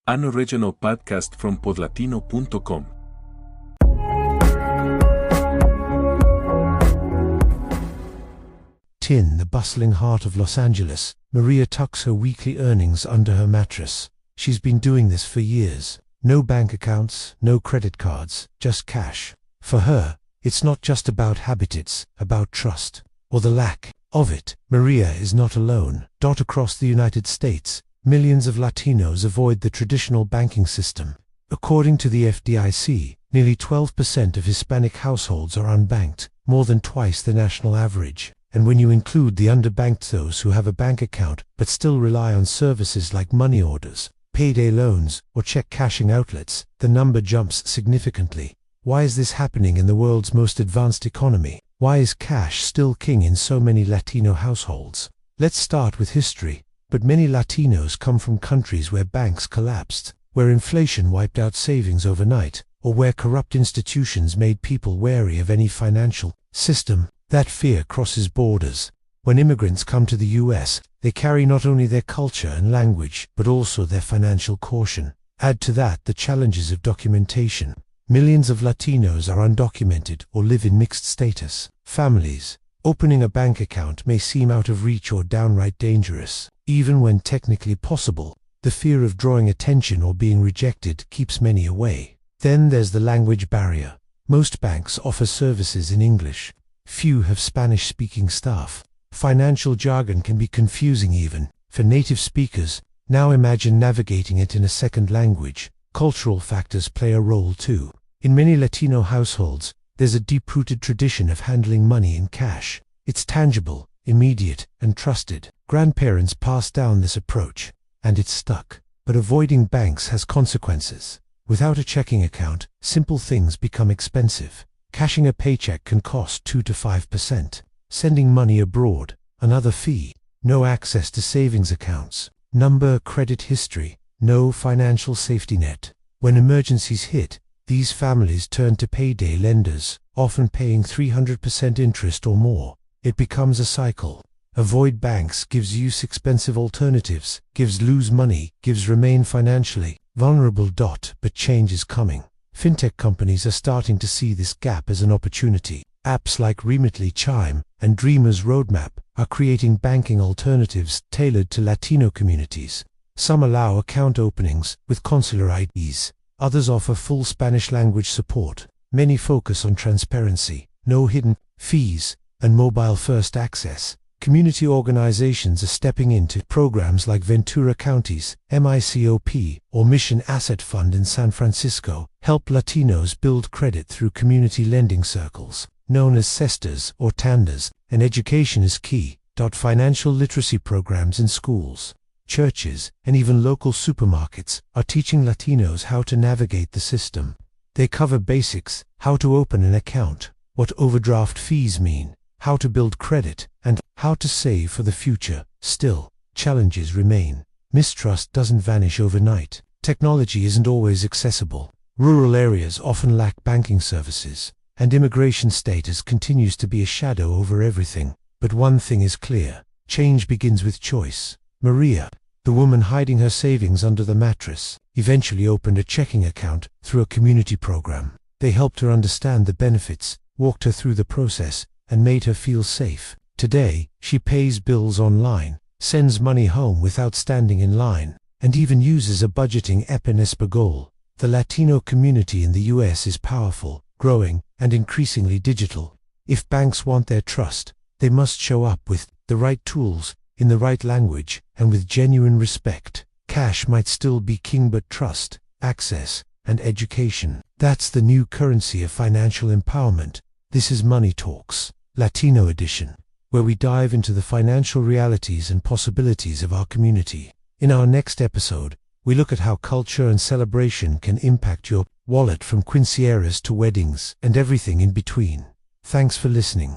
an original podcast from podlatino.com. In the bustling heart of Los Angeles, Maria tucks her weekly earnings under her mattress. She's been doing this for years. No bank accounts, no credit cards, just cash. For her, it's not just about habit, it's about trust, or the lack of it. Maria is not alone. Across the United States, millions of Latinos avoid the traditional banking system. According to the FDIC, nearly 12% of Hispanic households are unbanked, more than twice the national average. And when you include the underbanked, those who have a bank account but still rely on services like money orders, payday loans, or check cashing outlets, the number jumps significantly. Why is this happening in the world's most advanced economy? Why is cash still king in so many Latino households? Let's start with history. But many Latinos come from countries where banks collapsed, where inflation wiped out savings overnight, or where corrupt institutions made people wary of any financial system. That fear crosses borders. When immigrants come to the US, they carry not only their culture and language, but also their financial caution. Add to that the challenges of documentation. Millions of Latinos are undocumented or live in mixed status families. Opening a bank account may seem out of reach or downright dangerous. Even when technically possible, the fear of drawing attention or being rejected keeps many away. Then there's the language barrier. Most banks offer services in English. Few have Spanish-speaking staff. Financial jargon can be confusing even for native speakers. Now imagine navigating it in a second language. Cultural factors play a role too. In many Latino households, there's a deep-rooted tradition of handling money in cash. It's tangible, immediate, and trusted. Grandparents passed down this approach, and it's stuck. But avoiding banks has consequences. Without a checking account, simple things become expensive. Cashing a paycheck can cost 2 to 5%. Sending money abroad, another fee. No access to savings accounts. Number credit history. No financial safety net. When emergencies hit, these families turn to payday lenders, often paying 300% interest or more. It becomes a cycle. Avoid banks gives use expensive alternatives, gives lose money, gives remain financially vulnerable. But change is coming. Fintech companies are starting to see this gap as an opportunity. Apps like Remitly, Chime, and Dreamers Roadmap are creating banking alternatives tailored to Latino communities. Some allow account openings with consular IDs. Others offer full Spanish language support. Many focus on transparency, no hidden fees, and mobile-first access. Community organizations are stepping into programs like Ventura County's MICOP or Mission Asset Fund in San Francisco help Latinos build credit through community lending circles, known as cestas or tandas, and education is key. Financial literacy programs in schools, churches, and even local supermarkets are teaching Latinos how to navigate the system. They cover basics, how to open an account, what overdraft fees mean, how to build credit, and how to save for the future. Still, challenges remain. Mistrust doesn't vanish overnight. Technology isn't always accessible. Rural areas often lack banking services, and immigration status continues to be a shadow over everything. But one thing is clear: change begins with choice. Maria, the woman hiding her savings under the mattress, eventually opened a checking account through a community program. They helped her understand the benefits, walked her through the process, and made her feel safe. Today, she pays bills online, sends money home without standing in line, and even uses a budgeting app in Español. The Latino community in the US is powerful, growing, and increasingly digital. If banks want their trust, they must show up with the right tools, in the right language, and with genuine respect. Cash might still be king, but trust, access, and education, that's the new currency of financial empowerment. This is Money Talks, Latino edition, where we dive into the financial realities and possibilities of our community. In our next episode, we look at how culture and celebration can impact your wallet, from quinceañeras to weddings and everything in between. Thanks for listening.